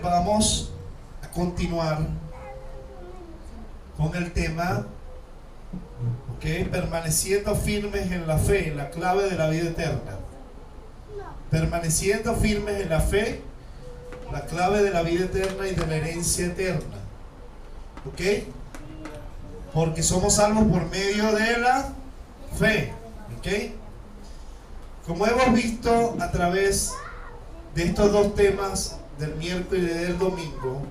vamos a continuar con el tema, permaneciendo firmes en la fe, la clave de la vida eterna. Permaneciendo firmes en la fe, la clave de la vida eterna y de la herencia eterna. Porque somos salvos por medio de la fe. Como hemos visto a través de estos dos temas del miércoles y del domingo,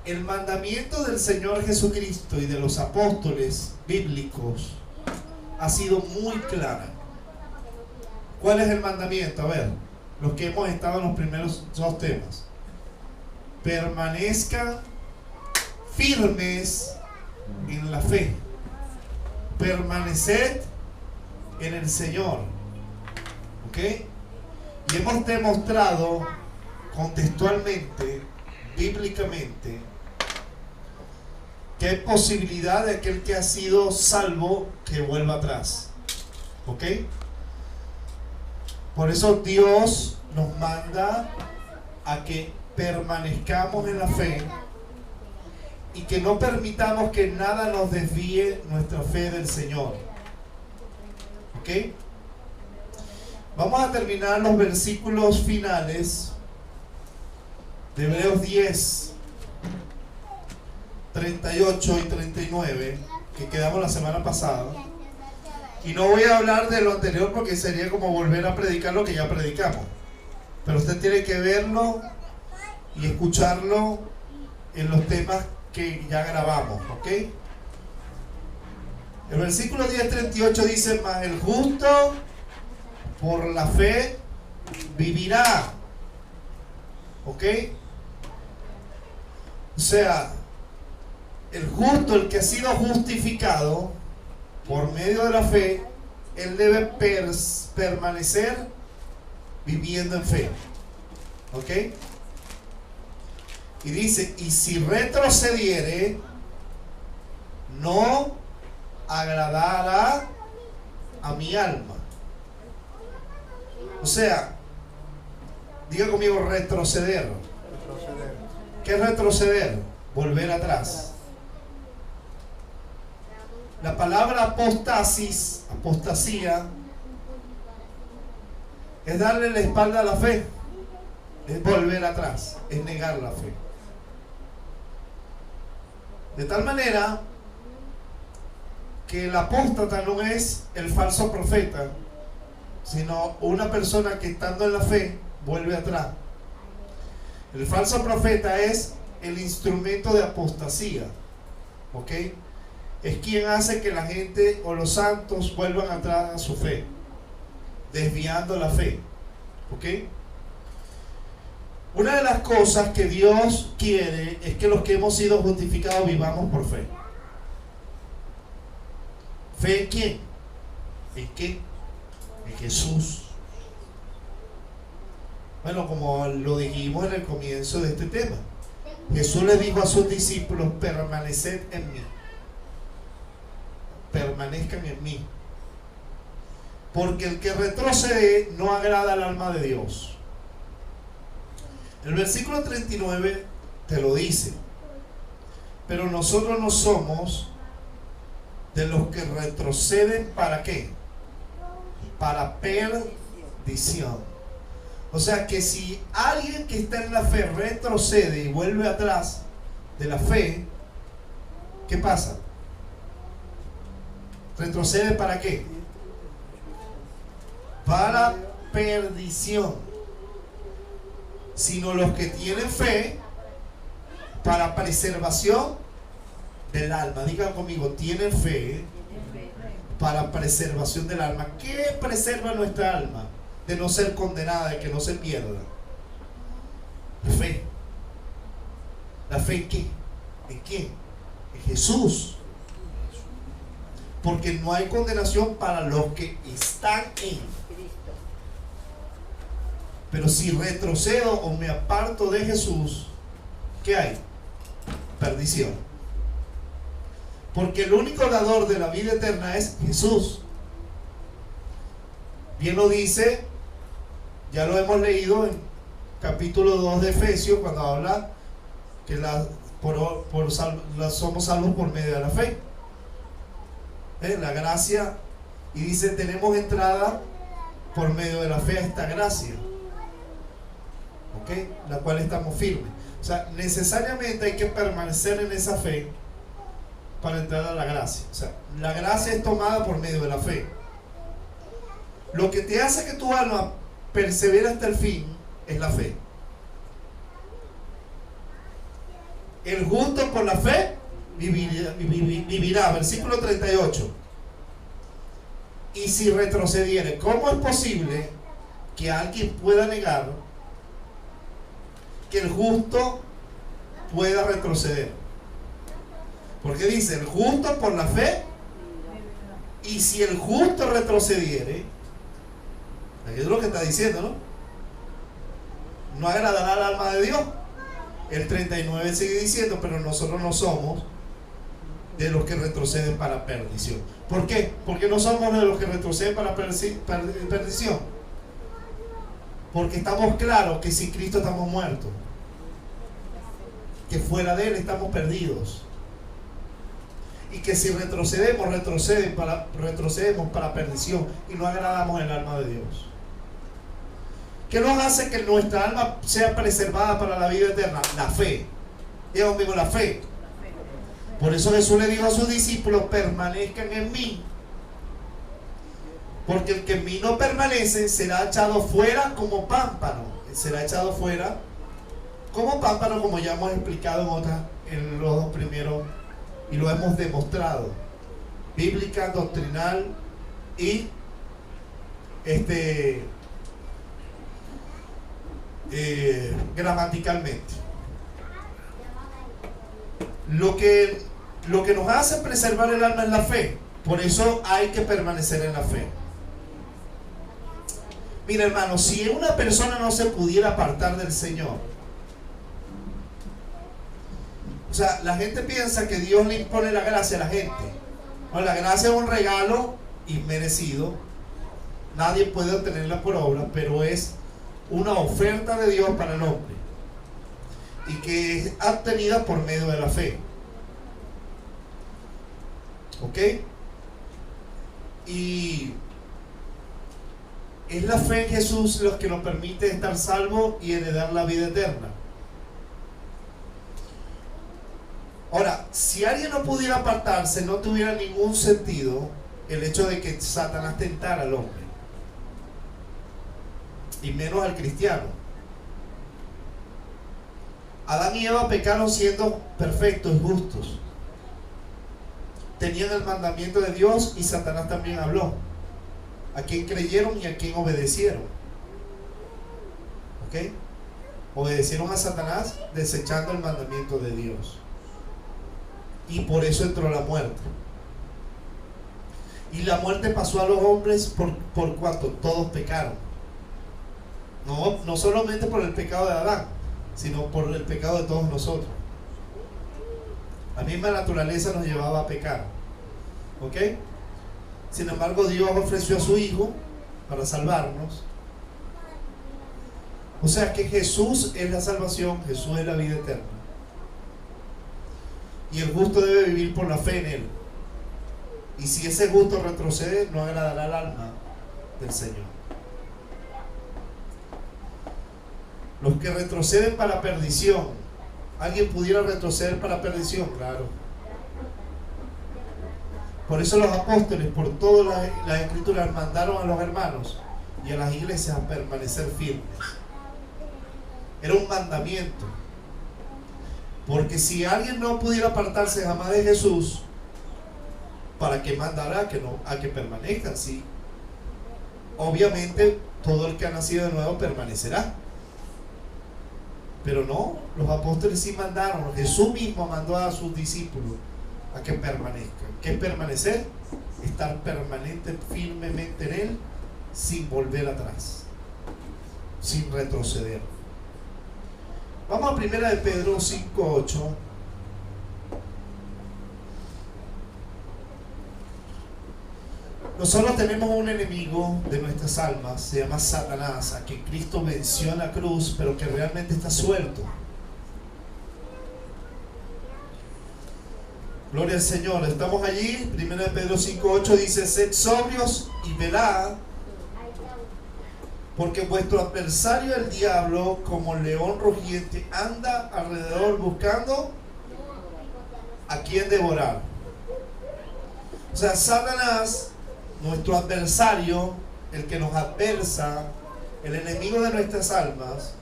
el mandamiento del Señor Jesucristo y de los apóstoles bíblicos ha sido muy clara. ¿Cuál es el mandamiento? A ver, los que hemos estado en los primeros dos temas. Permanezcan firmes en la fe. Permaneced en el Señor. Y hemos demostrado contextualmente, bíblicamente, que hay posibilidad de aquel que ha sido salvo que vuelva atrás. Por eso Dios nos manda a que permanezcamos en la fe y que no permitamos que nada nos desvíe nuestra fe del Señor. Vamos a terminar los versículos finales de Hebreos 10, 38 y 39, que quedamos la semana pasada. Y no voy a hablar de lo anterior porque sería como volver a predicar lo que ya predicamos. Pero usted tiene que verlo y escucharlo en los temas que ya grabamos. El versículo 10:38 dice: mas el justo por la fe vivirá. O sea, el justo, el que ha sido justificado por medio de la fe, él debe permanecer viviendo en fe. Y dice: y si retrocediere, no agradará a mi alma. O sea, diga conmigo: retroceder. ¿Qué es retroceder? Volver atrás. La palabra apostasía, es darle la espalda a la fe, es volver atrás, es negar la fe. De tal manera que el apóstata no es el falso profeta, sino una persona que estando en la fe vuelve atrás. El falso profeta es el instrumento de apostasía. Es quien hace que la gente o los santos vuelvan atrás a su fe, desviando la fe. Una de las cosas que Dios quiere es que los que hemos sido justificados vivamos por fe. ¿Fe en quién? ¿En qué? En Jesús. Bueno, como lo dijimos en el comienzo de este tema, Jesús le dijo a sus discípulos: permaneced en mí. Permanezcan en mí. Porque el que retrocede no agrada al alma de Dios. El versículo 39 te lo dice: pero nosotros no somos de los que retroceden. ¿Para qué? Para perdición. O sea que si alguien que está en la fe retrocede y vuelve atrás de la fe, ¿qué pasa? ¿Retrocede para qué? Para perdición. Sino los que tienen fe para preservación del alma. Digan conmigo: tienen fe para preservación del alma. ¿Qué preserva nuestra alma de no ser condenada, de que no se pierda? La fe. ¿La fe en qué? ¿En quién? En Jesús. Porque no hay condenación para los que están en. Pero si retrocedo o me aparto de Jesús, ¿qué hay? Perdición. Porque el único dador de la vida eterna es Jesús. Bien lo dice, ya lo hemos leído en capítulo 2 de Efesios, cuando habla que somos salvos por medio de la fe. La gracia, y dice, tenemos entrada por medio de la fe a esta gracia, ¿ok? La cual estamos firmes. O sea, necesariamente hay que permanecer en esa fe para entrar a la gracia. O sea, la gracia es tomada por medio de la fe. Lo que te hace que tu alma persevere hasta el fin es la fe. El justo por la fe vivirá. Versículo 38. Y si retrocediere, ¿cómo es posible que alguien pueda negar que el justo pueda retroceder? Porque dice, el justo por la fe, y si el justo retrocediere, aquí es lo que está diciendo, ¿no? No agradará al alma de Dios. El 39 sigue diciendo, pero nosotros no somos de los que retroceden para perdición. ¿Por qué? Porque no somos de los que retroceden para perdición. Porque estamos claros que sin Cristo estamos muertos, que fuera de Él estamos perdidos, y que si retrocedemos para perdición y no agradamos el alma de Dios. ¿Qué nos hace que nuestra alma sea preservada para la vida eterna? La fe. Diga conmigo, la fe. Por eso Jesús le dijo a sus discípulos, permanezcan en mí, porque el que en mí no permanece será echado fuera como pámpano. Será echado fuera como pámpano, como ya hemos explicado en los dos primeros, y lo hemos demostrado, bíblica, doctrinal y gramaticalmente. Lo que nos hace preservar el alma es la fe. Por eso hay que permanecer en la fe. Mira, hermano, si una persona no se pudiera apartar del Señor, o sea, la gente piensa que Dios le impone la gracia a la gente. Bueno, la gracia es un regalo inmerecido, nadie puede obtenerla por obra, pero es una oferta de Dios para el hombre, y que es obtenida por medio de la fe. ¿Ok? Y es la fe en Jesús lo que nos permite estar salvos y heredar la vida eterna. Ahora, si alguien no pudiera apartarse, no tuviera ningún sentido el hecho de que Satanás tentara al hombre, y menos al cristiano. Adán y Eva pecaron siendo perfectos y justos. Tenían el mandamiento de Dios, y Satanás también habló. A quien creyeron y a quien obedecieron. ¿Ok? Obedecieron a Satanás desechando el mandamiento de Dios. Y por eso entró la muerte. Y la muerte pasó a los hombres por cuanto todos pecaron. No solamente por el pecado de Adán, sino por el pecado de todos nosotros. La misma naturaleza nos llevaba a pecar. ¿Ok? Sin embargo, Dios ofreció a su Hijo para salvarnos. O sea que Jesús es la salvación, Jesús es la vida eterna. Y el justo debe vivir por la fe en Él. Y si ese justo retrocede, no agradará al alma del Señor. Los que retroceden para perdición. ¿Alguien pudiera retroceder para perdición? Claro. Por eso los apóstoles, por todas las escrituras, mandaron a los hermanos y a las iglesias a permanecer firmes. Era un mandamiento. Porque si alguien no pudiera apartarse jamás de Jesús, ¿para qué mandará a que permanezcan? Sí. Obviamente todo el que ha nacido de nuevo permanecerá. Pero no, los apóstoles sí mandaron. Jesús mismo mandó a sus discípulos a que permanezcan. ¿Qué es permanecer? Estar permanente, firmemente en Él, sin volver atrás, sin retroceder. Vamos a 1 de Pedro 5:8. Nosotros tenemos un enemigo de nuestras almas, se llama Satanás, a quien Cristo venció en la cruz, pero que realmente está suelto. Gloria al Señor. Estamos allí. 1 Pedro 5:8 dice: sed sobrios y velad, porque vuestro adversario el diablo, como león rugiente, anda alrededor buscando a quien devorar. O sea, Satanás, nuestro adversario, el que nos adversa, el enemigo de nuestras almas,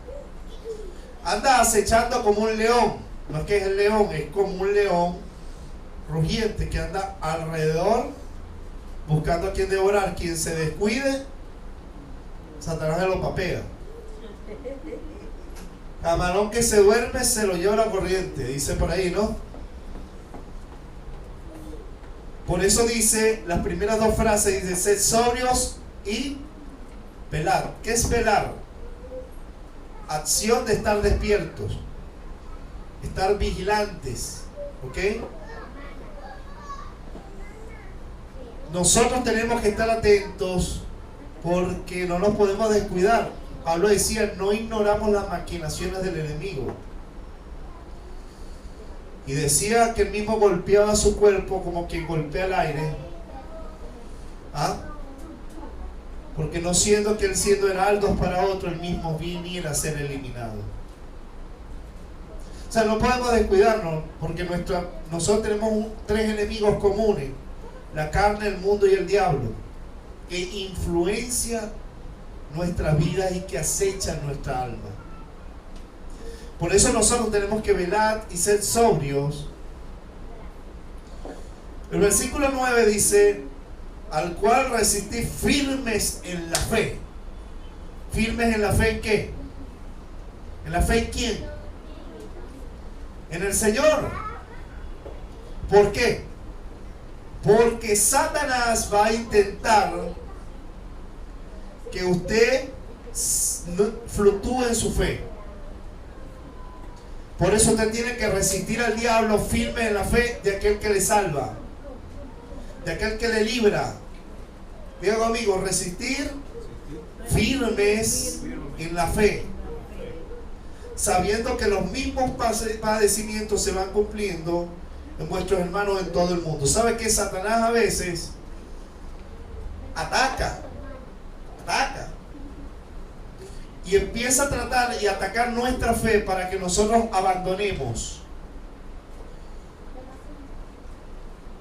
anda acechando como un león. No es que es el león, es como un león rugiente que anda alrededor buscando a quien devorar. Quien se descuide, Satanás se lo papea. Camarón que se duerme se lo lleva la corriente, dice por ahí, ¿no? Por eso dice, las primeras dos frases, dice: sed sobrios y velad. ¿Qué es velar? Acción de estar despiertos, estar vigilantes, ¿ok? Nosotros tenemos que estar atentos porque no nos podemos descuidar. Pablo decía: no ignoramos las maquinaciones del enemigo. Y decía que él mismo golpeaba su cuerpo como quien golpea el aire. ¿Ah? Porque no siendo que él siendo heraldos para otro, él mismo viniera a ser eliminado. O sea, no podemos descuidarnos porque nosotros tenemos tres enemigos comunes: la carne, el mundo y el diablo, que influencia nuestras vidas y que acechan nuestra alma. Por eso nosotros tenemos que velar y ser sobrios. El versículo 9 dice: al cual resistís firmes en la fe. ¿Firmes en la fe en qué? ¿En la fe en quién? En el Señor. ¿Por qué? Porque Satanás va a intentar que usted fluctúe en su fe. Por eso usted tiene que resistir al diablo firme en la fe de aquel que le salva, de aquel que le libra. Diga conmigo: resistir firmes en la fe, sabiendo que los mismos padecimientos se van cumpliendo en vuestros hermanos en todo el mundo. ¿Sabe que Satanás a veces ataca y empieza a tratar y atacar nuestra fe para que nosotros abandonemos?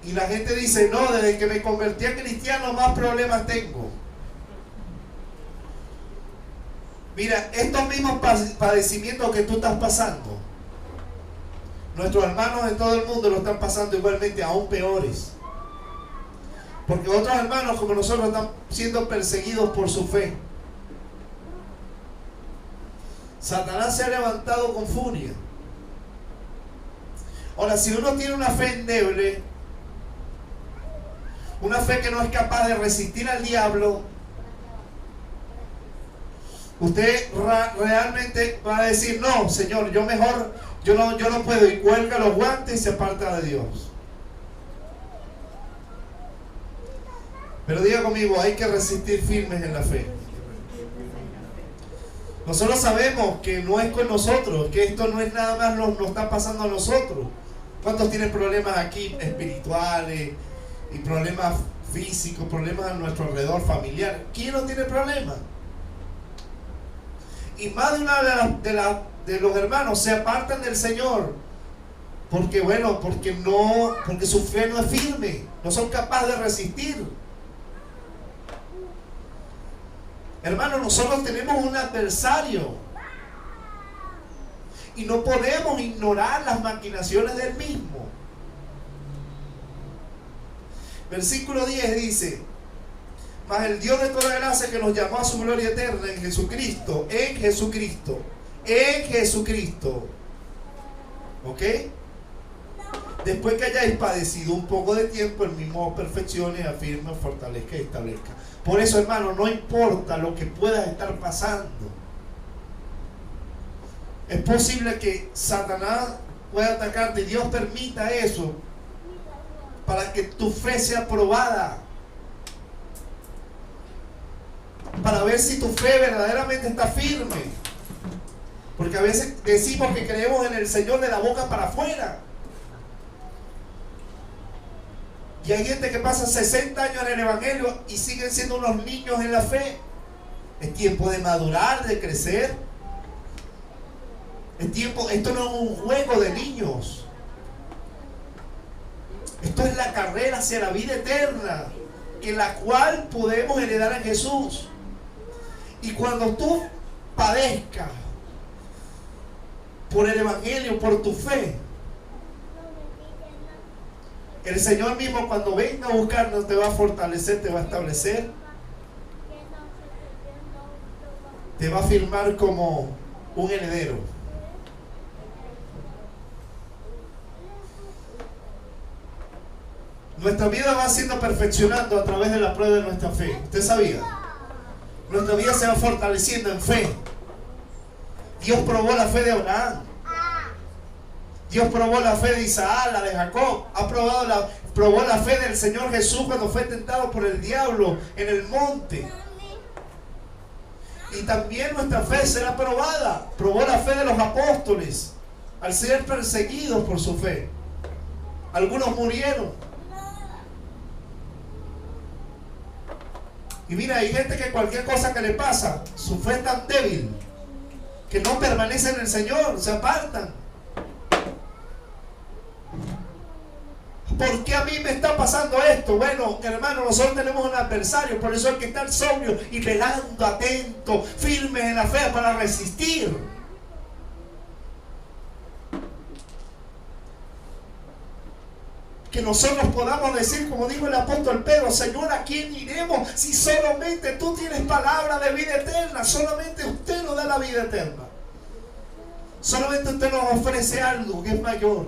Y la gente dice: no, desde que me convertí a cristiano más problemas tengo. Mira, estos mismos padecimientos que tú estás pasando, nuestros hermanos en todo el mundo lo están pasando igualmente, aún peores. Porque otros hermanos como nosotros están siendo perseguidos por su fe. Satanás se ha levantado con furia. Ahora, si uno tiene una fe endeble, una fe que no es capaz de resistir al diablo, usted realmente va a decir: no, Señor, yo no puedo, y cuelga los guantes y se aparta de Dios. Pero diga conmigo: hay que resistir firmes en la fe. Nosotros sabemos que no es con nosotros, que esto no es nada más nos está pasando a nosotros. ¿Cuántos tienen problemas aquí espirituales y problemas físicos, problemas a nuestro alrededor familiar? ¿Quién no tiene problemas? Y más de una de los hermanos se apartan del Señor porque su fe no es firme, no son capaces de resistir. Hermanos, nosotros tenemos un adversario y no podemos ignorar las maquinaciones del mismo. Versículo 10 dice: mas el Dios de toda gracia, que nos llamó a su gloria eterna en Jesucristo, ¿ok? Después que hayáis padecido un poco de tiempo, el mismo os perfeccione, afirme, fortalezca y establezca. Por eso, hermano, no importa lo que puedas estar pasando. Es posible que Satanás pueda atacarte y Dios permita eso para que tu fe sea probada. para ver si tu fe verdaderamente está firme. Porque a veces decimos que creemos en el Señor de la boca para afuera. Y hay gente que pasa 60 años en el Evangelio y siguen siendo unos niños en la fe. Es tiempo de madurar, de crecer. Es tiempo, esto no es un juego de niños. Esto es la carrera hacia la vida eterna, en la cual podemos heredar a Jesús. Y cuando tú padezcas por el Evangelio, por tu fe, el Señor mismo, cuando venga a buscarnos, te va a fortalecer, te va a establecer, te va a firmar como un heredero. Nuestra vida va siendo perfeccionando a través de la prueba de nuestra fe. ¿Usted sabía? Nuestra vida se va fortaleciendo en fe. Dios probó la fe de Abraham. Dios probó la fe de Isaac, la de Jacob. Probó la fe del Señor Jesús cuando fue tentado por el diablo en el monte. Y también nuestra fe será probada. Probó la fe de los apóstoles al ser perseguidos por su fe. Algunos murieron. Y mira, hay gente que cualquier cosa que le pasa, su fe es tan débil que no permanece en el Señor, se apartan. ¿Por qué a mí me está pasando esto? Bueno, hermano, nosotros tenemos un adversario, por eso hay que estar sobrio y velando, atento, firmes en la fe para resistir. Que nosotros podamos decir, como dijo el apóstol Pedro: Señor, ¿a quién iremos si solamente tú tienes palabra de vida eterna? Solamente usted nos da la vida eterna. Solamente usted nos ofrece algo que es mayor.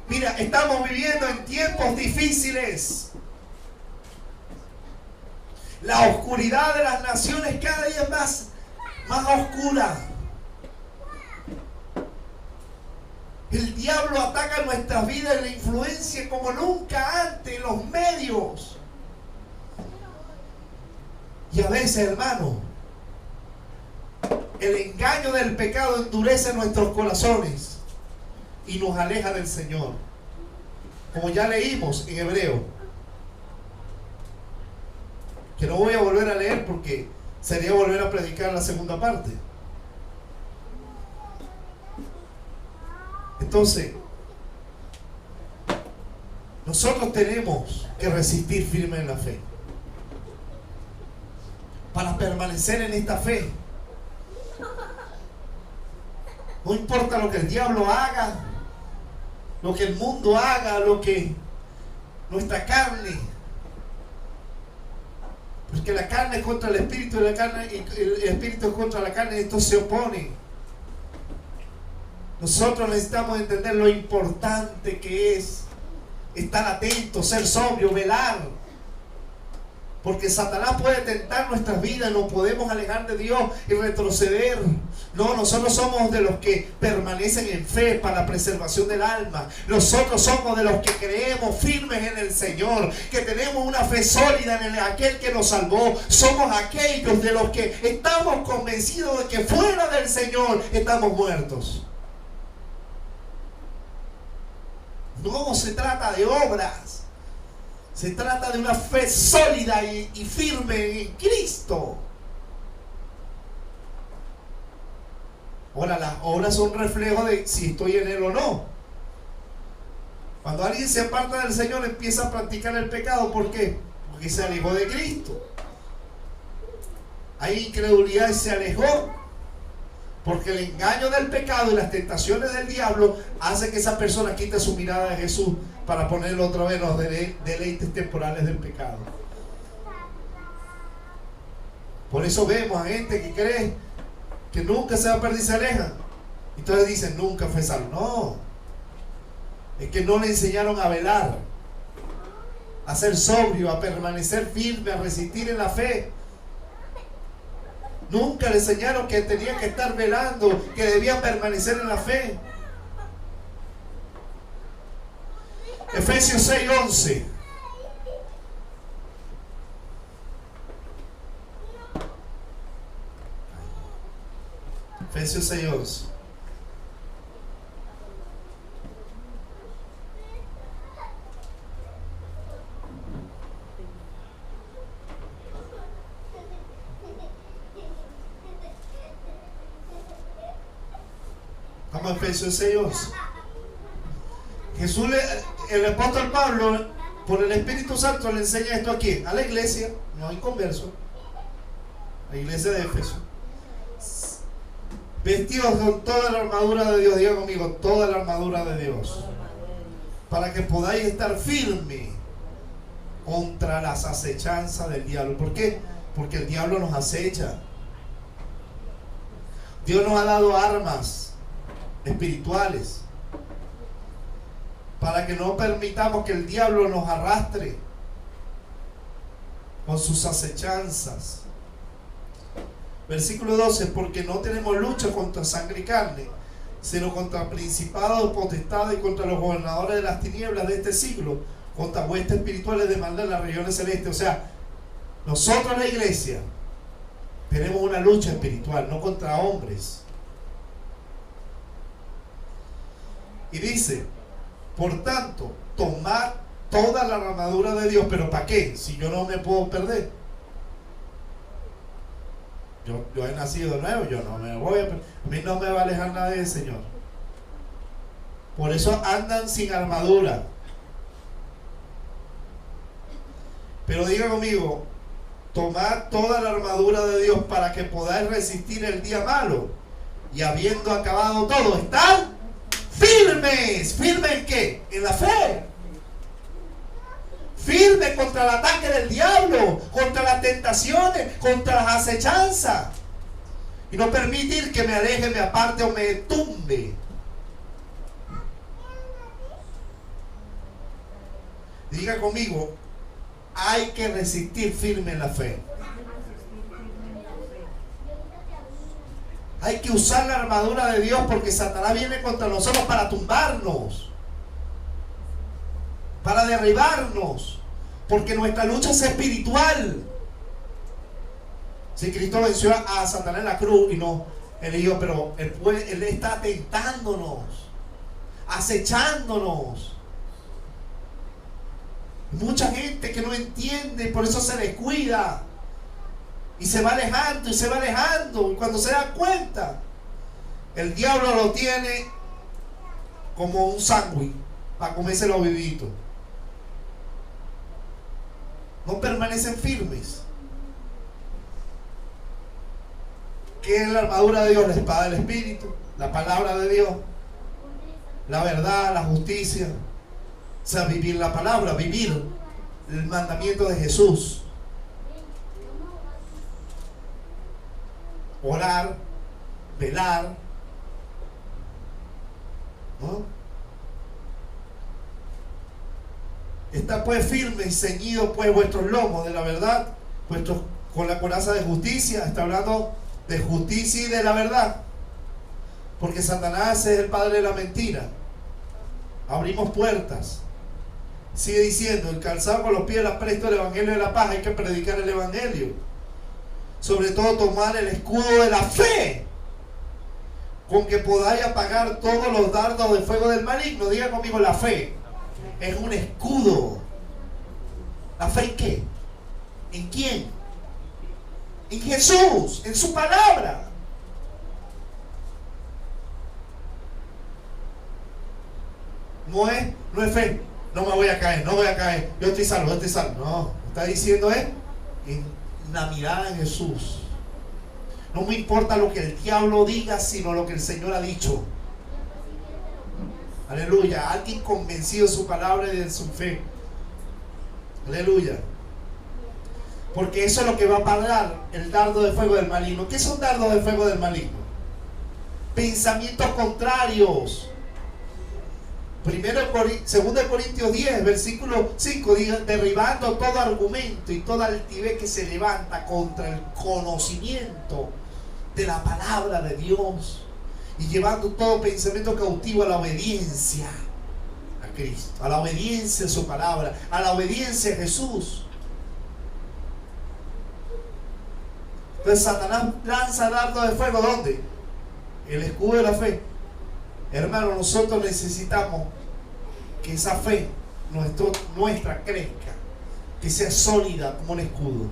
Mira, estamos viviendo en tiempos difíciles. La oscuridad de las naciones cada día es más oscura. El diablo ataca nuestras vidas y la influencia como nunca antes en los medios. Y a veces, hermano, el engaño del pecado endurece nuestros corazones y nos aleja del Señor, como ya leímos en Hebreo, que no voy a volver a leer porque sería volver a predicar la segunda parte. Entonces, nosotros tenemos que resistir firme en la fe para permanecer en esta fe. No importa lo que el diablo haga, lo que el mundo haga, lo que nuestra carne, porque la carne es contra el espíritu y el espíritu es contra la carne, y estos se oponen. Nosotros necesitamos entender lo importante que es estar atentos, ser sobrio, velar, porque Satanás puede tentar nuestras vidas, nos podemos alejar de Dios y retroceder. No, nosotros somos de los que permanecen en fe para la preservación del alma. Nosotros somos de los que creemos firmes en el Señor, que tenemos una fe sólida en aquel que nos salvó. Somos aquellos de los que estamos convencidos de que fuera del Señor estamos muertos. No se trata de obras, se trata de una fe sólida y firme en Cristo. Ahora, las obras son reflejo de si estoy en Él o no. Cuando alguien se aparta del Señor, empieza a practicar el pecado. ¿Por qué? Porque se alejó de Cristo. Hay incredulidad y se alejó. Porque el engaño del pecado y las tentaciones del diablo hace que esa persona quite su mirada de Jesús para ponerlo otra vez en los deleites temporales del pecado. Por eso vemos a gente que cree que nunca se va a perder y se aleja. Entonces dicen, nunca fue salvo. No, es que no le enseñaron a velar, a ser sobrio, a permanecer firme, a resistir en la fe. Nunca le enseñaron que tenía que estar velando, que debía permanecer en la fe. Efesios 6:11. Efesios 6:11. Vamos a Efesios 6:11. El apóstol Pablo, por el Espíritu Santo, le enseña esto aquí, a la iglesia, no inconverso, la iglesia de Éfeso. Vestidos con toda la armadura de Dios, diga conmigo, toda la armadura de Dios, para que podáis estar firmes contra las acechanzas del diablo. ¿Por qué? Porque el diablo nos acecha. Dios nos ha dado armas espirituales para que no permitamos que el diablo nos arrastre con sus acechanzas. Versículo 12, porque no tenemos lucha contra sangre y carne, sino contra principados, potestades y contra los gobernadores de las tinieblas de este siglo, contra huestes espirituales de maldad en las regiones celestes. O sea, nosotros la iglesia tenemos una lucha espiritual, no contra hombres. Y dice, por tanto, tomad toda la armadura de Dios. ¿Pero para qué? Si yo no me puedo perder. Yo he nacido de nuevo, yo no me voy a mí no me va a alejar nada del Señor. Por eso andan sin armadura. Pero diga conmigo, tomad toda la armadura de Dios para que podáis resistir el día malo, y habiendo acabado todo, estar firmes. ¿Firmes en qué? En la fe. Firme contra el ataque del diablo, contra las tentaciones, contra las acechanzas. Y no permitir que me aleje, me aparte o me tumbe. Diga conmigo, hay que resistir firme en la fe. Hay que usar la armadura de Dios, porque Satanás viene contra nosotros para tumbarnos, para derribarnos, porque nuestra lucha es espiritual. Si Cristo venció a Satanás en la cruz y no, él dijo, pero él está tentándonos, acechándonos. Mucha gente que no entiende, por eso se descuida y se va alejando y se va alejando, y cuando se da cuenta, el diablo lo tiene como un sándwich para comérselo vivito. No permanecen firmes. ¿Qué es la armadura de Dios? La espada del Espíritu, la palabra de Dios, la verdad, la justicia. O sea, vivir la palabra, vivir el mandamiento de Jesús. Orar, velar, ¿no? Está pues firme y ceñido pues vuestros lomos de la verdad, vuestros con la coraza de justicia. Está hablando de justicia y de la verdad, porque Satanás es el padre de la mentira. Abrimos puertas. Sigue diciendo, el calzado con los pies la presto el evangelio de la paz. Hay que predicar el evangelio. Sobre todo tomar el escudo de la fe, con que podáis apagar todos los dardos de fuego del maligno. Diga conmigo, la fe es un escudo. ¿La fe en qué? ¿En quién? En Jesús, en su palabra. No es fe. No me voy a caer, no voy a caer. Yo estoy salvo, yo estoy salvo. No, está diciendo en la mirada en Jesús. No me importa lo que el diablo diga, sino lo que el Señor ha dicho. Aleluya. Alguien convencido de su palabra y de su fe. Aleluya. Porque eso es lo que va a parar el dardo de fuego del maligno. ¿Qué son dardos de fuego del maligno? Pensamientos contrarios. 2 Corintios 10, versículo 5, dice, derribando todo argumento y toda altivez que se levanta contra el conocimiento de la palabra de Dios, y llevando todo pensamiento cautivo a la obediencia a Cristo, a la obediencia a su palabra, a la obediencia a Jesús. Entonces Satanás lanza dardo de fuego, ¿dónde? el escudo de la fe. Hermano, nosotros necesitamos que esa fe nuestra crezca, que sea sólida como un escudo,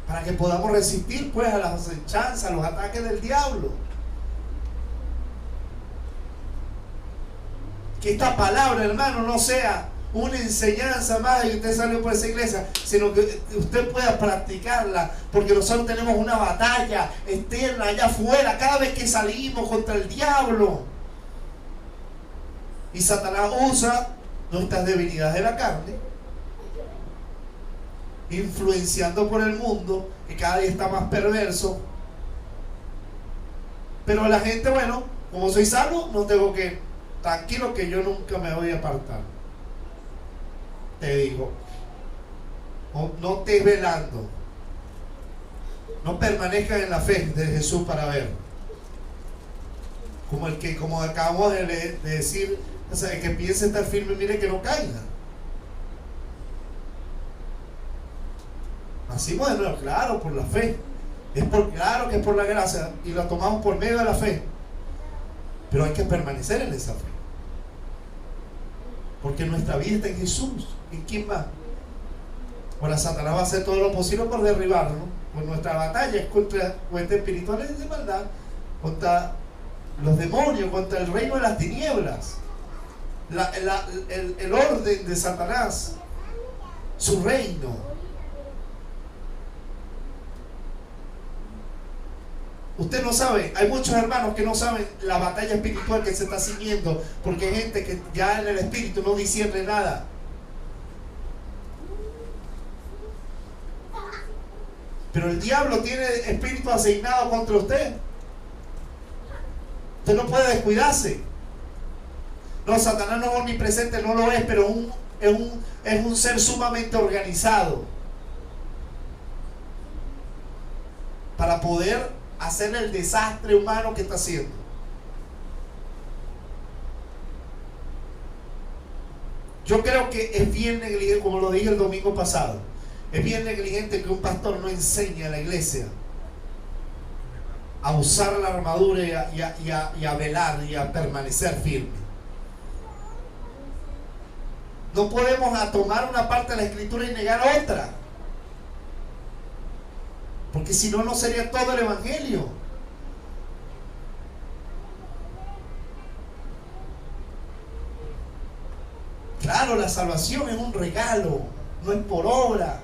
para que podamos resistir pues a las acechanzas, a los ataques del diablo. Que esta palabra, hermano, no sea una enseñanza más de que usted salió por esa iglesia, sino que usted pueda practicarla, porque nosotros tenemos una batalla externa allá afuera cada vez que salimos contra el diablo, y Satanás usa nuestras debilidades de la carne, influenciando por el mundo que cada día está más perverso. Pero la gente, bueno, como soy salvo, no tengo que, tranquilo que yo nunca me voy a apartar. Te digo, no estés velando, no permanezcan en la fe de Jesús para ver, como acabamos de decir, o sea, el que piense estar firme, mire que no caiga. Nacimos de nuevo, claro, por la fe, claro que es por la gracia, y la tomamos por medio de la fe, pero hay que permanecer en esa fe, porque nuestra vida está en Jesús. ¿En quién va? Ahora Satanás va a hacer todo lo posible por derribarnos, ¿no? Pues nuestra batalla es contra huestes espirituales de maldad, contra los demonios, contra el reino de las tinieblas, el orden de Satanás, su reino. Usted no sabe, hay muchos hermanos que no saben la batalla espiritual que se está siguiendo, porque hay gente que ya en el espíritu no discierne nada. Pero el diablo tiene espíritu asignado contra usted. Usted no puede descuidarse. No, Satanás no es omnipresente, no lo es, pero es un ser sumamente organizado para poder hacer el desastre humano que está haciendo. Yo creo que es bien negligente, como lo dije el domingo pasado, es bien negligente que un pastor no enseñe a la iglesia a usar la armadura y a velar y a permanecer firme. No podemos tomar una parte de la escritura y negar otra, porque si no, no sería todo el evangelio. Claro, la salvación es un regalo, no es por obra.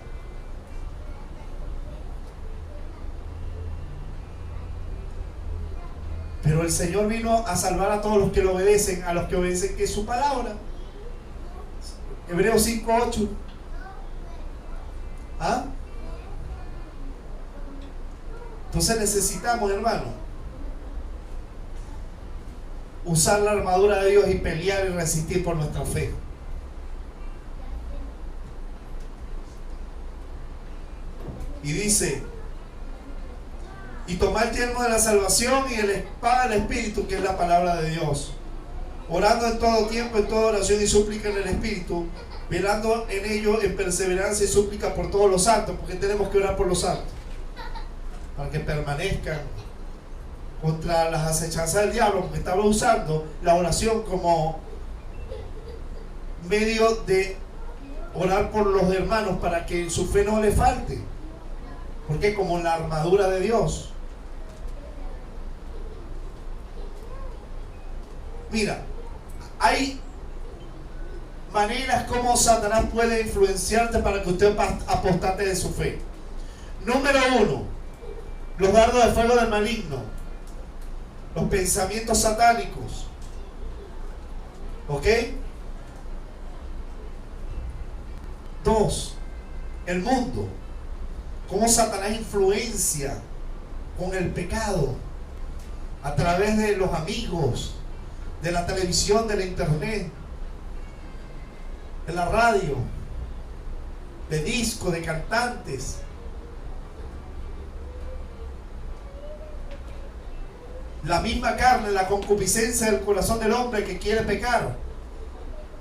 Pero el Señor vino a salvar a todos los que lo obedecen, a los que obedecen que es su palabra. Hebreos 5:8. ¿Ah? Entonces necesitamos, hermano, usar la armadura de Dios y pelear y resistir por nuestra fe. Y dice, y tomar el yelmo de la salvación y la espada del Espíritu, que es la palabra de Dios, orando en todo tiempo, en toda oración y súplica en el Espíritu, velando en ello en perseverancia y súplica por todos los santos, porque tenemos que orar por los santos, para que permanezcan contra las acechanzas del diablo, porque estaba usando la oración como medio de orar por los hermanos para que su fe no le falte, porque como la armadura de Dios. Mira, hay maneras como Satanás puede influenciarte para que usted apostate de su fe. Número 1, los dardos de fuego del maligno, los pensamientos satánicos. ¿Ok? 2, el mundo, cómo Satanás influencia con el pecado a través de los amigos, de la televisión, de la internet, de la radio, de discos, de cantantes. La misma carne, la concupiscencia del corazón del hombre que quiere pecar,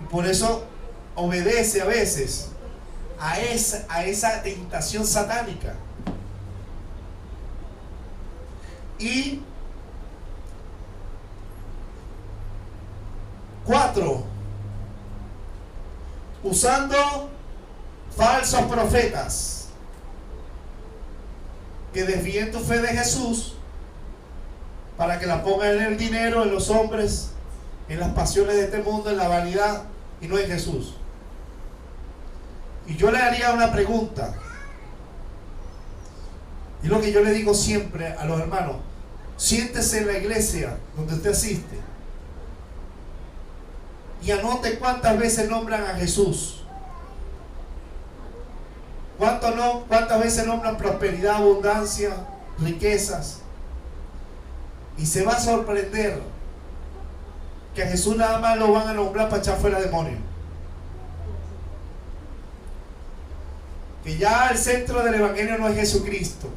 y por eso obedece a veces a esa tentación satánica. Y 4, usando falsos profetas que desvíen tu fe de Jesús para que la pongan en el dinero, en los hombres, en las pasiones de este mundo, en la vanidad y no en Jesús. Y yo le haría una pregunta, y lo que yo le digo siempre a los hermanos: siéntese en la iglesia donde usted asiste y anote cuántas veces nombran a Jesús, cuántas veces nombran prosperidad, abundancia, riquezas, y se va a sorprender que a Jesús nada más lo van a nombrar para echar fuera demonios. Que ya el centro del evangelio no es Jesucristo,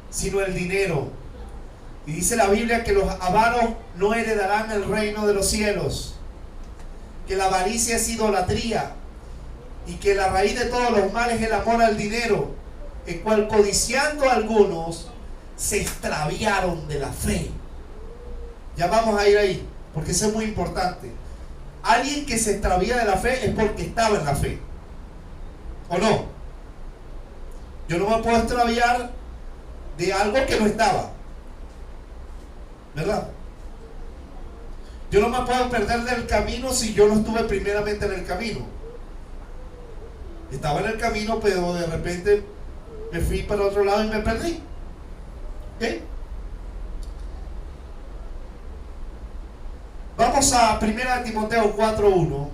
sino el dinero. Y dice la Biblia que los avaros no heredarán el reino de los cielos, que la avaricia es idolatría, y que la raíz de todos los males es el amor al dinero, el cual codiciando a algunos se extraviaron de la fe. Ya vamos a ir ahí, porque eso es muy importante. Alguien que se extravía de la fe es porque estaba en la fe, ¿o no? Yo no me puedo extraviar de algo que no estaba, ¿verdad? Yo no me puedo perder del camino si yo no estuve primeramente en el camino. Estaba en el camino, pero de repente me fui para otro lado y me perdí. ¿Ok? Vamos a 1 Timoteo 4:1.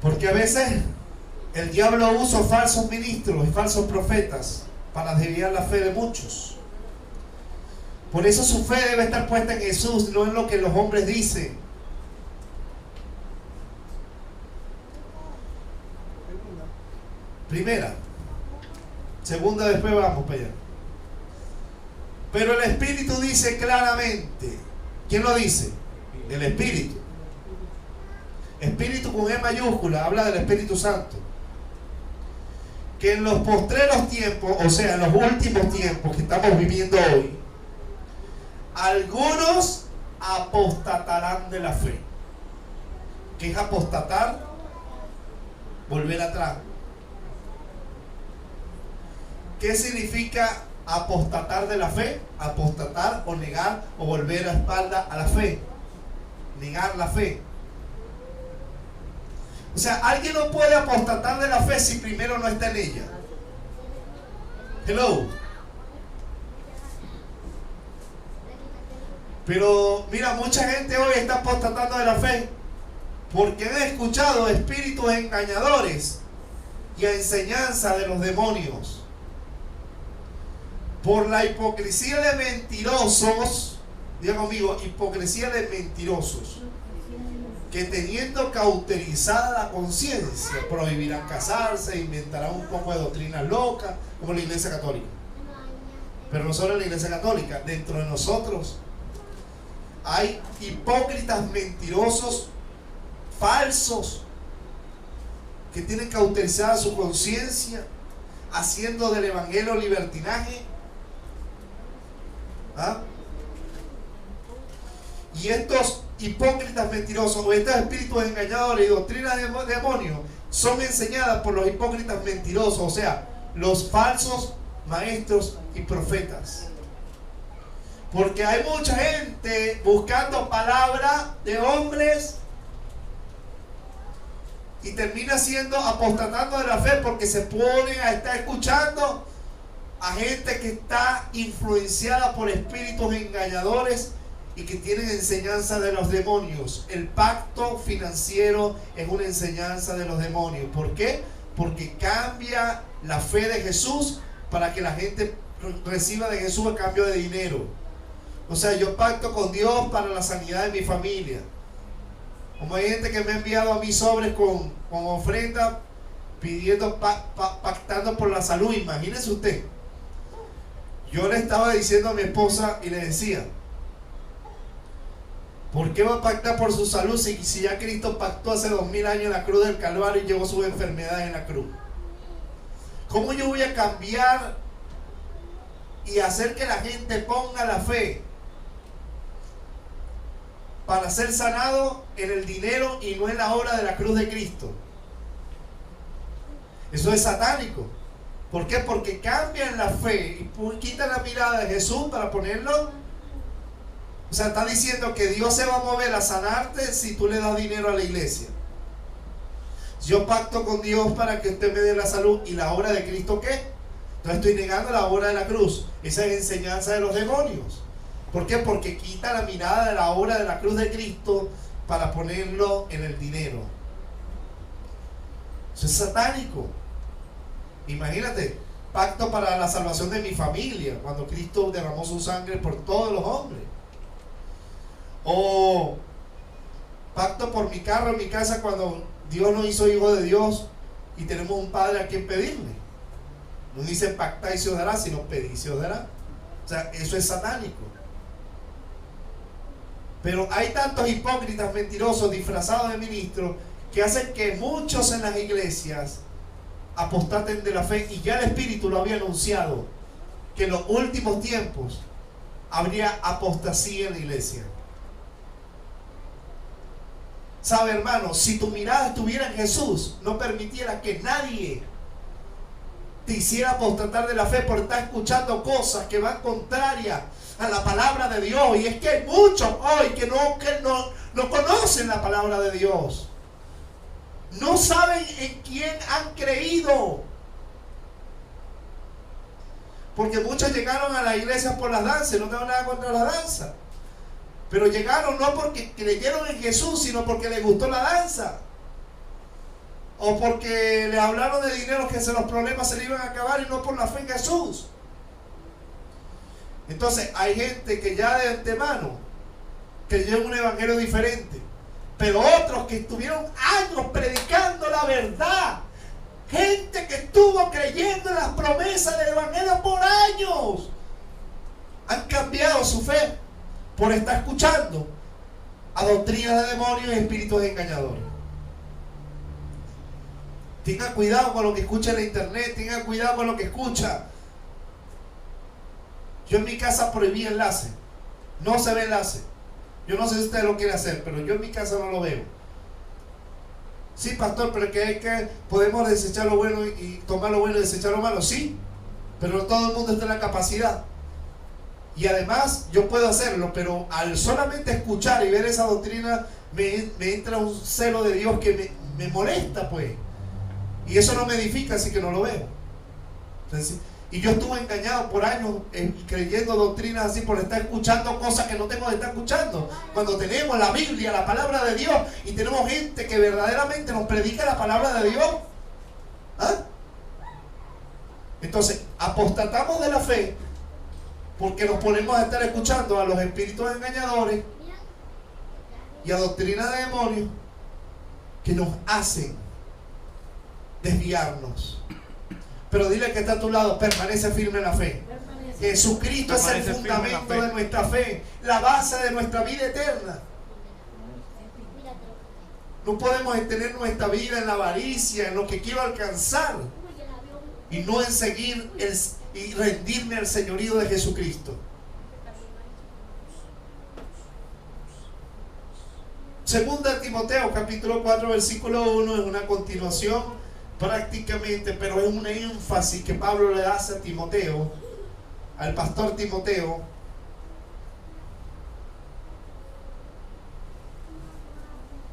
Porque a veces el diablo usa falsos ministros y falsos profetas para desviar la fe de muchos. Por eso su fe debe estar puesta en Jesús, no en lo que los hombres dicen. Primera. Segunda, después vamos para allá. Pero el Espíritu dice claramente. ¿Quién lo dice? El Espíritu. Espíritu con E mayúscula, habla del Espíritu Santo. Que en los postreros tiempos, o sea, en los últimos tiempos que estamos viviendo hoy, algunos apostatarán de la fe. ¿Qué es apostatar? Volver atrás. ¿Qué significa apostatar de la fe? Apostatar o negar o volver a espalda a la fe. Negar la fe. O sea, alguien no puede apostatar de la fe si primero no está en ella. Hello. Pero mira, mucha gente hoy está apostatando de la fe porque han escuchado espíritus engañadores y a enseñanza de los demonios. Por la hipocresía de mentirosos, diga conmigo, hipocresía de mentirosos, que teniendo cauterizada la conciencia, prohibirán casarse, inventarán un poco de doctrina loca, como la Iglesia Católica. Pero no solo en la Iglesia Católica, dentro de nosotros hay hipócritas mentirosos, falsos, que tienen cauterizada su conciencia, haciendo del evangelio libertinaje. ¿Ah? Y estos hipócritas mentirosos o estos espíritus engañadores y doctrinas de demonios son enseñadas por los hipócritas mentirosos, o sea, los falsos maestros y profetas. Porque hay mucha gente buscando palabra de hombres y termina siendo apostatando de la fe porque se ponen a estar escuchando a gente que está influenciada por espíritus engañadores y que tienen enseñanza de los demonios. El pacto financiero es una enseñanza de los demonios. ¿Por qué? Porque cambia la fe de Jesús para que la gente reciba de Jesús a cambio de dinero. O sea, yo pacto con Dios para la sanidad de mi familia. Como hay gente que me ha enviado a mí sobres con ofrenda pidiendo, pactando por la salud. Imagínese usted. Yo le estaba diciendo a mi esposa y le decía: ¿Por qué va a pactar por su salud si ya Cristo pactó hace 2000 años en la cruz del Calvario y llevó sus enfermedades en la cruz? ¿Cómo yo voy a cambiar y hacer que la gente ponga la fe para ser sanado en el dinero y no en la obra de la cruz de Cristo? Eso es satánico. ¿Por qué? Porque cambian la fe y quitan la mirada de Jesús para ponerlo. O sea, está diciendo que Dios se va a mover a sanarte si tú le das dinero a la iglesia. Yo pacto con Dios para que usted me dé la salud. ¿Y la obra de Cristo qué? Entonces estoy negando la obra de la cruz. Esa es enseñanza de los demonios. ¿Por qué? Porque quita la mirada de la obra de la cruz de Cristo para ponerlo en el dinero. Eso es satánico. Imagínate, pacto para la salvación de mi familia, cuando Cristo derramó su sangre por todos los hombres. O pacto por mi carro, mi casa, cuando Dios nos hizo hijo de Dios y tenemos un padre a quien pedirle. No dice pactar y se os dará, sino pedir y se os dará. O sea, eso es satánico. Pero hay tantos hipócritas mentirosos disfrazados de ministros que hacen que muchos en las iglesias apostaten de la fe, y ya el Espíritu lo había anunciado, que en los últimos tiempos habría apostasía en la iglesia. ¿Sabe, hermano? Si tu mirada estuviera en Jesús, no permitiera que nadie te hiciera apostatar de la fe por estar escuchando cosas que van contrarias a la palabra de Dios. Y es que hay muchos hoy que no conocen la palabra de Dios. No saben en quién han creído. Porque muchos llegaron a la iglesia por las danzas. No tengo nada contra las danzas, pero llegaron no porque creyeron en Jesús, sino porque les gustó la danza. O porque les hablaron de dinero, que los problemas se le iban a acabar, y no por la fe en Jesús. Entonces hay gente que ya de antemano creyó en un evangelio diferente. Pero otros que estuvieron años predicando la verdad, gente que estuvo creyendo en las promesas del evangelio por años, han cambiado su fe por estar escuchando a doctrinas de demonios y espíritus engañadores. Tenga cuidado con lo que escucha en la internet, tenga cuidado con lo que escucha. Yo en mi casa prohibí enlace, no se ve enlace. Yo no sé si usted lo quiere hacer, pero yo en mi casa no lo veo. Sí, pastor, pero que podemos desechar lo bueno y tomar lo bueno y desechar lo malo. Sí, pero no todo el mundo está en la capacidad. Y además yo puedo hacerlo, pero al solamente escuchar y ver esa doctrina me entra un celo de Dios que me molesta, pues. Y eso no me edifica, así que no lo veo. Entonces, y yo estuve engañado por años creyendo doctrinas así, por estar escuchando cosas que no tengo que estar escuchando. Cuando tenemos la Biblia, la palabra de Dios, y tenemos gente que verdaderamente nos predica la palabra de Dios. ¿Ah? Entonces, apostatamos de la fe porque nos ponemos a estar escuchando a los espíritus engañadores y a doctrinas de demonios que nos hacen desviarnos. Pero dile que está a tu lado, permanece firme en la fe. Jesucristo es el fundamento de nuestra fe, la base de nuestra vida eterna. No podemos tener nuestra vida en la avaricia, en lo que quiero alcanzar, y no en seguir y rendirme al señorío de Jesucristo. Segunda Timoteo capítulo 4 versículo 1 es una continuación prácticamente, pero es un énfasis que Pablo le hace a Timoteo, al pastor Timoteo.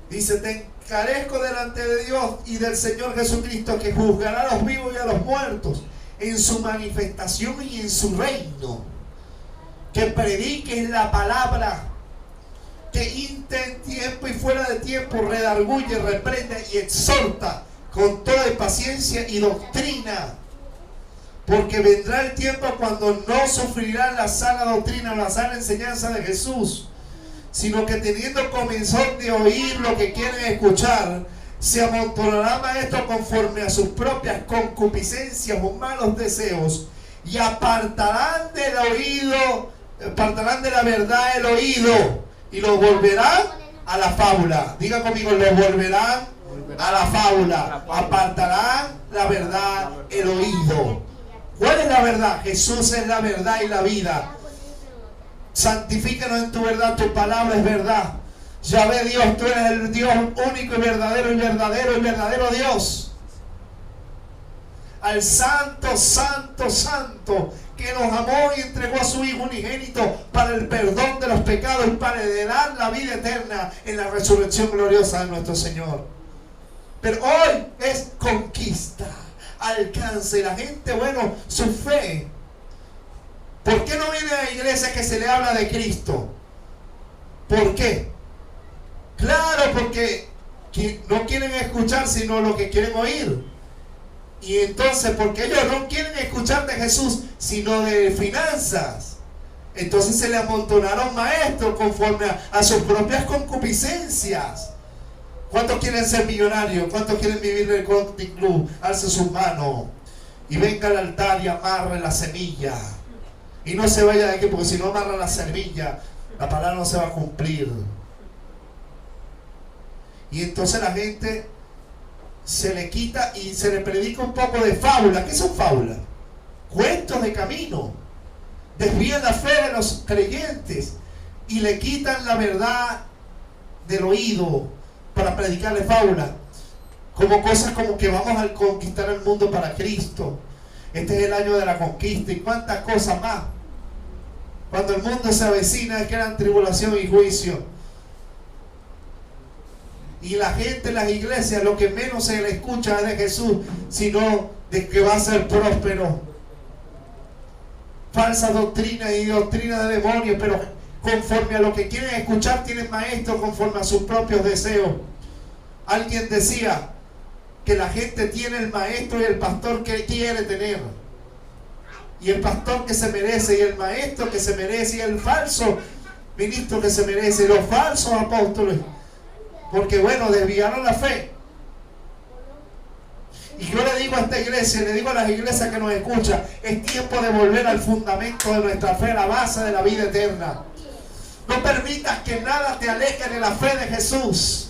Dice: te encarezco delante de Dios y del Señor Jesucristo, que juzgará a los vivos y a los muertos en su manifestación y en su reino, que prediques la palabra, que insta en tiempo y fuera de tiempo, redarguye, reprende y exhorta con toda paciencia y doctrina, porque vendrá el tiempo cuando no sufrirán la sana doctrina o la sana enseñanza de Jesús, sino que teniendo comezón de oír lo que quieren escuchar, se amontonarán maestros conforme a sus propias concupiscencias o malos deseos, y apartarán de la verdad el oído, y los volverán a la fábula. Diga conmigo, los volverán a la fábula. Apartarán la verdad, el oído. ¿Cuál es la verdad? Jesús es la verdad y la vida. Santifícanos en tu verdad, tu palabra es verdad. Yahvé Dios, tú eres el Dios único y verdadero y verdadero y verdadero Dios. Al santo, santo, santo, que nos amó y entregó a su Hijo unigénito para el perdón de los pecados y para heredar la vida eterna en la resurrección gloriosa de nuestro Señor. Pero hoy es conquista, alcance. Y la gente, bueno, su fe. ¿Por qué no viene a la iglesia que se le habla de Cristo? ¿Por qué? Claro, porque no quieren escuchar sino lo que quieren oír. Y entonces, porque ellos no quieren escuchar de Jesús, sino de finanzas. Entonces se le amontonaron maestros conforme a sus propias concupiscencias. ¿Cuántos quieren ser millonarios? ¿Cuántos quieren vivir en el Country Club? Alce sus manos y venga al altar y amarre la semilla. Y no se vaya de aquí, porque si no amarra la semilla, la palabra no se va a cumplir. Y entonces la gente se le quita y se le predica un poco de fábula. ¿Qué son fábulas? Cuentos de camino. Desvían la fe de los creyentes y le quitan la verdad del oído para predicarle fábula. Como cosas como que vamos a conquistar el mundo para Cristo. Este es el año de la conquista y cuántas cosas más. Cuando el mundo se avecina es gran tribulación y juicio. Y la gente en las iglesias lo que menos se le escucha es de Jesús, sino de que va a ser próspero. Falsas doctrinas y doctrinas de demonios, pero conforme a lo que quieren escuchar tienen maestros conforme a sus propios deseos. Alguien decía que la gente tiene el maestro y el pastor que quiere tener. Y el pastor que se merece, y el maestro que se merece, y el falso ministro que se merece, y los falsos apóstoles. Porque bueno, desviaron la fe. Y yo le digo a esta iglesia, le digo a las iglesias que nos escuchan, es tiempo de volver al fundamento de nuestra fe, la base de la vida eterna. No permitas que nada te aleje de la fe de Jesús.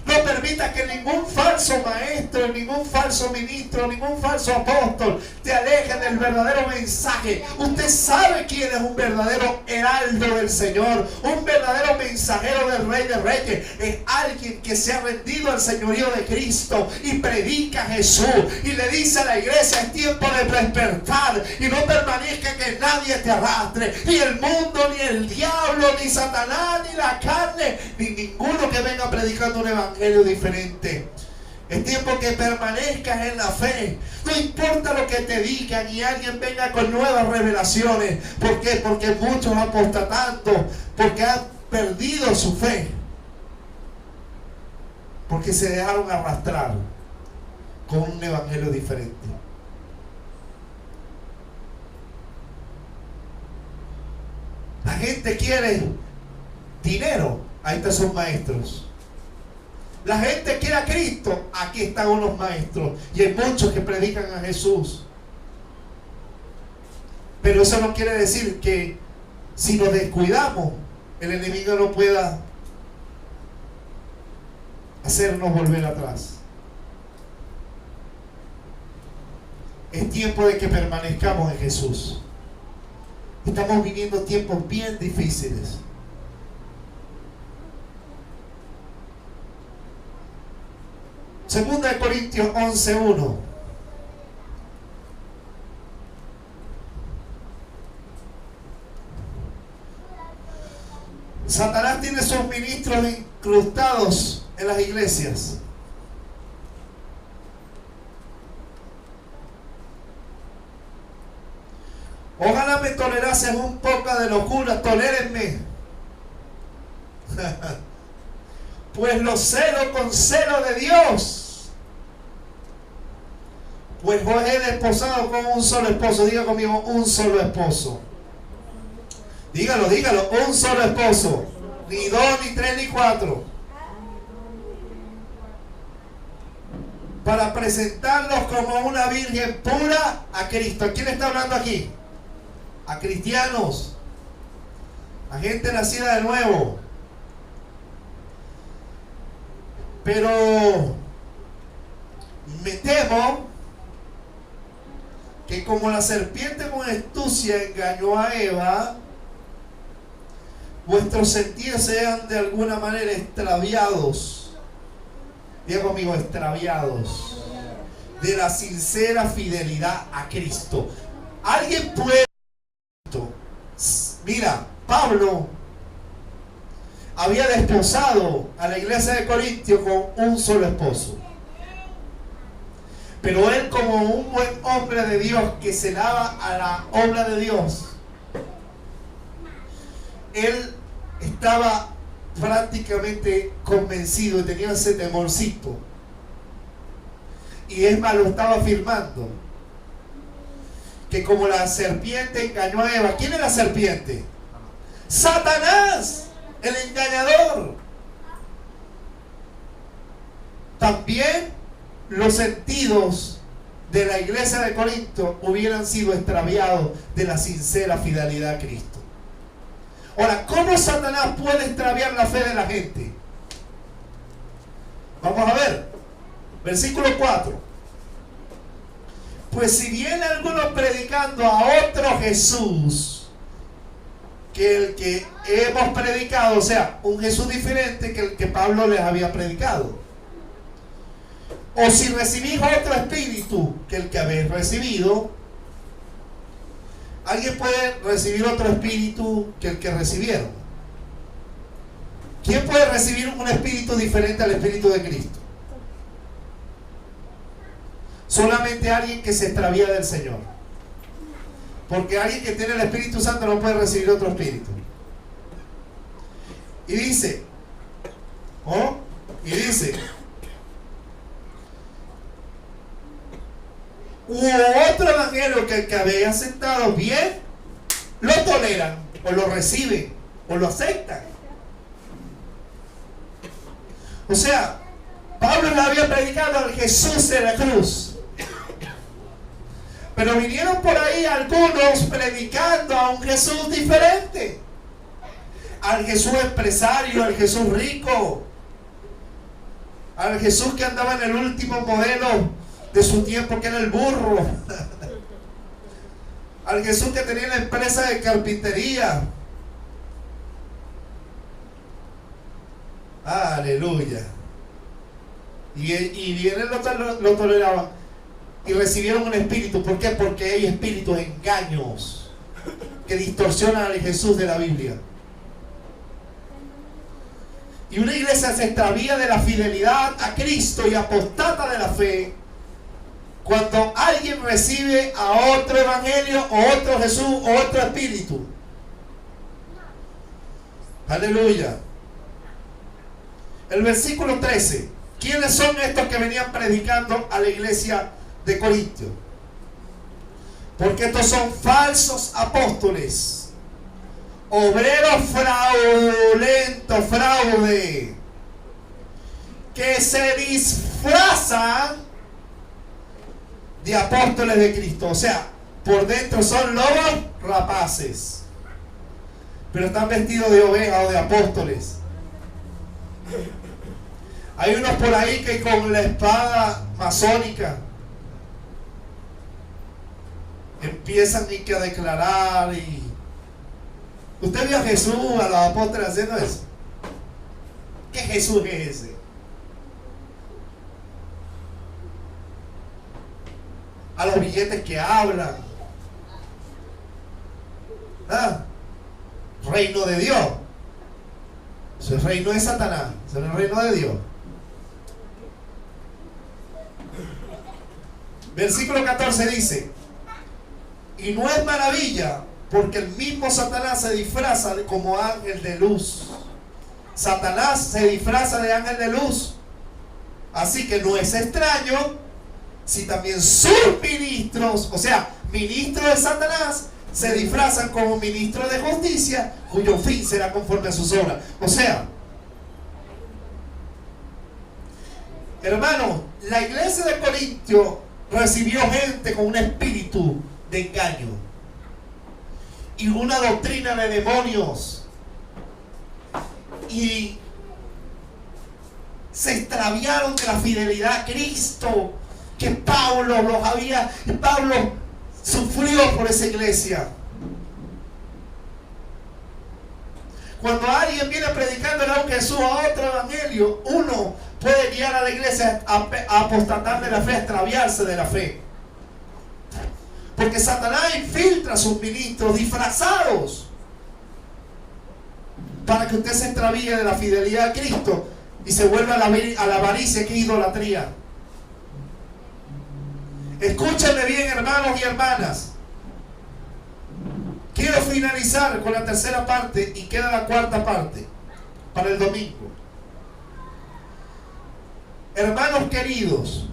No permitas que ningún falso maestro, ningún falso ministro, ningún falso apóstol te aleje del verdadero mensaje. Usted sabe quién es un verdadero heraldo del Señor, un verdadero mensajero del Rey de Reyes. Es alguien que se ha rendido al señorío de Cristo y predica a Jesús y le dice a la iglesia: es tiempo de despertar y no permanezca que nadie te arrastre, ni el mundo, ni el diablo, ni Satanás, ni la carne, ni ninguno que venga predicando un evangelio diferente. Es tiempo que permanezcas en la fe. No importa lo que te digan y alguien venga con nuevas revelaciones. ¿Por qué? Porque muchos apostatando, porque han perdido su fe, porque se dejaron arrastrar con un evangelio diferente. La gente quiere dinero. Ahí están sus maestros. La gente quiere a Cristo. Aquí están unos maestros. Y hay muchos que predican a Jesús. Pero eso no quiere decir que si nos descuidamos, el enemigo no pueda hacernos volver atrás. Es tiempo de que permanezcamos en Jesús. Estamos viviendo tiempos bien difíciles. Segunda de Corintios 11:1. Satanás tiene sus ministros incrustados en las iglesias. Ojalá me tolerasen un poco de locura, tolérenme. Pues lo celo con celo de Dios. Pues vos he desposado con un solo esposo. Diga conmigo, un solo esposo. Dígalo, dígalo, un solo esposo. Ni dos, ni tres, ni cuatro. Para presentarlos como una virgen pura a Cristo. ¿A quién está hablando aquí? A cristianos. A gente nacida de nuevo. Pero me temo que como la serpiente con astucia engañó a Eva, vuestros sentidos sean de alguna manera extraviados. Diga conmigo, extraviados de la sincera fidelidad a Cristo. Alguien puede... Mira, Pablo había desposado a la iglesia de Corintio con un solo esposo. Pero él, como un buen hombre de Dios que se daba a la obra de Dios, él estaba prácticamente convencido y tenía ese temorcito. Y es más, lo estaba afirmando. Que como la serpiente engañó a Eva. ¿Quién es la serpiente? Satanás, el engañador. También los sentidos de la iglesia de Corinto hubieran sido extraviados de la sincera fidelidad a Cristo. Ahora, ¿cómo Satanás puede extraviar la fe de la gente? Vamos a ver. Versículo 4. Pues si viene alguno predicando a otro Jesús que el que hemos predicado, o sea, un Jesús diferente que el que Pablo les había predicado, o si recibís otro espíritu que el que habéis recibido, ¿alguien puede recibir otro espíritu que el que recibieron? ¿Quién puede recibir un espíritu diferente al espíritu de Cristo? Solamente alguien que se extravía del Señor. Porque alguien que tiene el Espíritu Santo no puede recibir otro espíritu. Y dice, otro evangelio que el que había aceptado bien, lo toleran, o lo reciben, o lo aceptan. O sea, Pablo le había predicado al Jesús de la cruz. Pero vinieron por ahí algunos predicando a un Jesús diferente. Al Jesús empresario, al Jesús rico. Al Jesús que andaba en el último modelo de su tiempo, que era el burro. Al Jesús que tenía la empresa de carpintería. Aleluya. Y vienen lo toleraban. Y recibieron un espíritu. ¿Por qué? Porque hay espíritus engaños que distorsionan al Jesús de la Biblia. Y una iglesia se extravía de la fidelidad a Cristo y apostata de la fe cuando alguien recibe a otro evangelio, o otro Jesús, o otro espíritu. Aleluya. El versículo 13. ¿Quiénes son estos que venían predicando a la iglesia de Corintio? Porque estos son falsos apóstoles, obreros fraudulentos, fraude, que se disfrazan de apóstoles de Cristo. O sea, por dentro son lobos rapaces, pero están vestidos de ovejas o de apóstoles. Hay unos por ahí que con la espada masónica empiezan a declarar. Y usted vio a Jesús, a los apóstoles haciendo eso. ¿Qué Jesús es ese? A los billetes que hablan. Reino de Dios. Eso es reino de Satanás. Eso es el reino de Dios. Versículo 14 dice: y no es maravilla, porque el mismo Satanás se disfraza como ángel de luz. Satanás se disfraza de ángel de luz. Así que no es extraño si también sus ministros, o sea, ministros de Satanás, se disfrazan como ministros de justicia, cuyo fin será conforme a sus obras. O sea, hermano, la iglesia de Corintio recibió gente con un espíritu de engaño y una doctrina de demonios, y se extraviaron de la fidelidad a Cristo, que Pablo sufrió por esa iglesia. Cuando alguien viene predicando el nombre de Jesús a otro evangelio, uno puede guiar a la iglesia a apostatar de la fe, a extraviarse de la fe. Porque Satanás infiltra a sus ministros disfrazados para que usted se extravíe de la fidelidad a Cristo y se vuelva a la avaricia, que es idolatría. Escúchenme bien, hermanos y hermanas. Quiero finalizar con la tercera parte y queda la cuarta parte para el domingo. Hermanos queridos,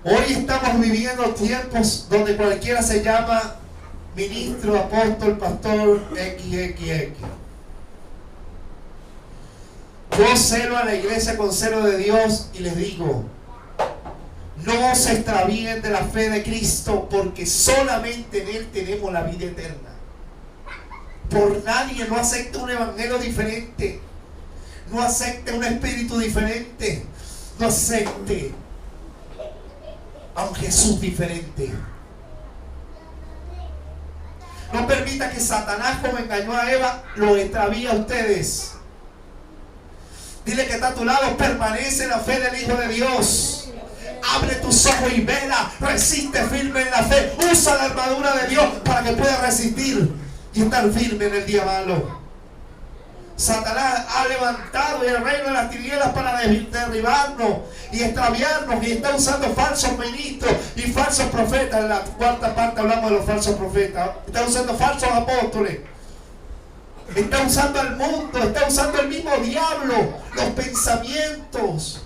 hoy estamos viviendo tiempos donde cualquiera se llama ministro, apóstol, pastor, XXX. Yo celo a la iglesia con celo de Dios y les digo: no se extravíen de la fe de Cristo, porque solamente en Él tenemos la vida eterna. Por nadie. No acepte un evangelio diferente, no acepte un espíritu diferente, no acepte a un Jesús diferente. No permita que Satanás, como engañó a Eva, lo extravíe a ustedes. Dile que está a tu lado: permanece en la fe del Hijo de Dios. Abre tus ojos y vela. Resiste firme en la fe. Usa la armadura de Dios para que puedas resistir y estar firme en el día malo. Satanás ha levantado el reino de las tinieblas para derribarnos y extraviarnos, y está usando falsos ministros y falsos profetas. En la cuarta parte hablamos de los falsos profetas. Está usando falsos apóstoles. Está usando al mundo, está usando el mismo diablo, los pensamientos.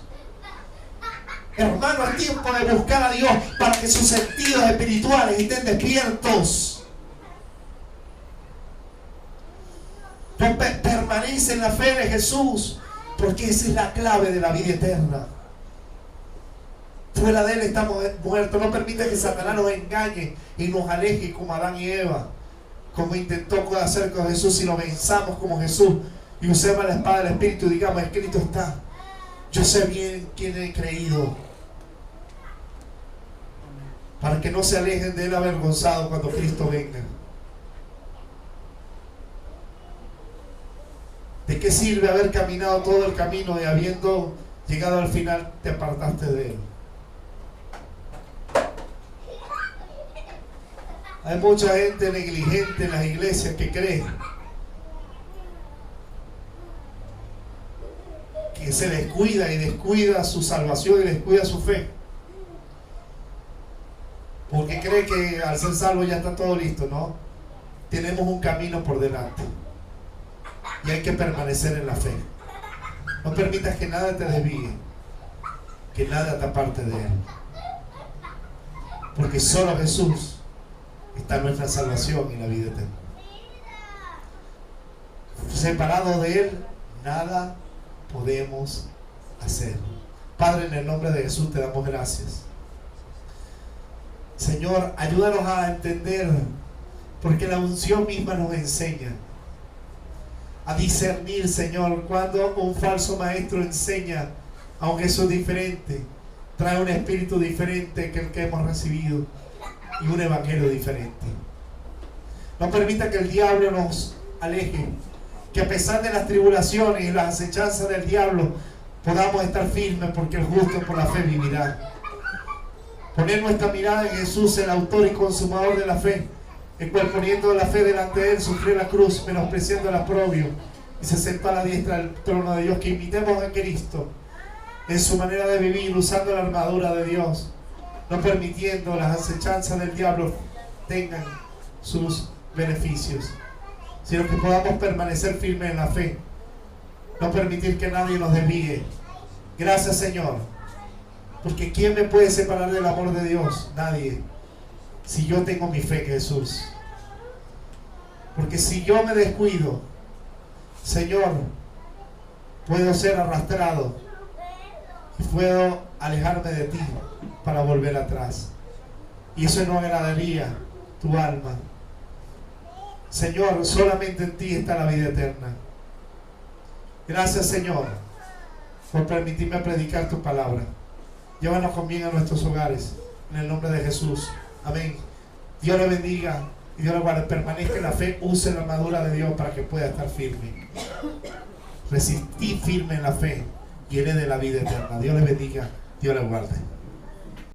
Hermano, es tiempo de buscar a Dios para que sus sentidos espirituales estén despiertos. Permanece en la fe de Jesús, porque esa es la clave de la vida eterna. Fuera de Él estamos muertos. No permite que Satanás nos engañe y nos aleje como Adán y Eva, como intentó hacer con Jesús. Si lo venzamos como Jesús y usemos la espada del Espíritu y digamos: escrito está, yo sé bien quién he creído, para que no se alejen de Él avergonzados cuando Cristo venga. ¿De qué sirve haber caminado todo el camino y habiendo llegado al final te apartaste de Él? Hay mucha gente negligente en las iglesias que cree que se descuida y descuida su salvación y descuida su fe, porque cree que al ser salvo ya está todo listo. No, tenemos un camino por delante y hay que permanecer en la fe. No permitas que nada te desvíe, que nada te aparte de Él, porque solo Jesús está nuestra salvación y la vida eterna. Separado de Él, nada podemos hacer. Padre, en el nombre de Jesús te damos gracias. Señor, ayúdanos a entender, porque la unción misma nos enseña a discernir, Señor, cuando un falso maestro enseña a un Jesús diferente, trae un espíritu diferente que el que hemos recibido y un evangelio diferente. No permita que el diablo nos aleje, que a pesar de las tribulaciones y las acechanzas del diablo podamos estar firmes, porque el justo por la fe vivirá. Poner nuestra mirada en Jesús, el autor y consumador de la fe, el cual, poniendo la fe delante de Él, sufrió la cruz, menospreciando el oprobio, y se sentó a la diestra del trono de Dios. Que imitemos a Cristo en su manera de vivir, usando la armadura de Dios, no permitiendo las acechanzas del diablo tengan sus beneficios, sino que podamos permanecer firmes en la fe, no permitir que nadie nos desvíe. Gracias, Señor, porque ¿quién me puede separar del amor de Dios? Nadie, si yo tengo mi fe en Jesús. Porque si yo me descuido, Señor, puedo ser arrastrado y puedo alejarme de ti para volver atrás, y eso no agradaría tu alma. Señor, solamente en ti está la vida eterna. Gracias, Señor, por permitirme predicar tu palabra. Llévanos con bien a nuestros hogares, en el nombre de Jesús. Amén. Dios le bendiga y Dios le guarde. Permanezca en la fe, use la armadura de Dios para que pueda estar firme. Resistí firme en la fe y herede la vida eterna. Dios le bendiga, Dios le guarde.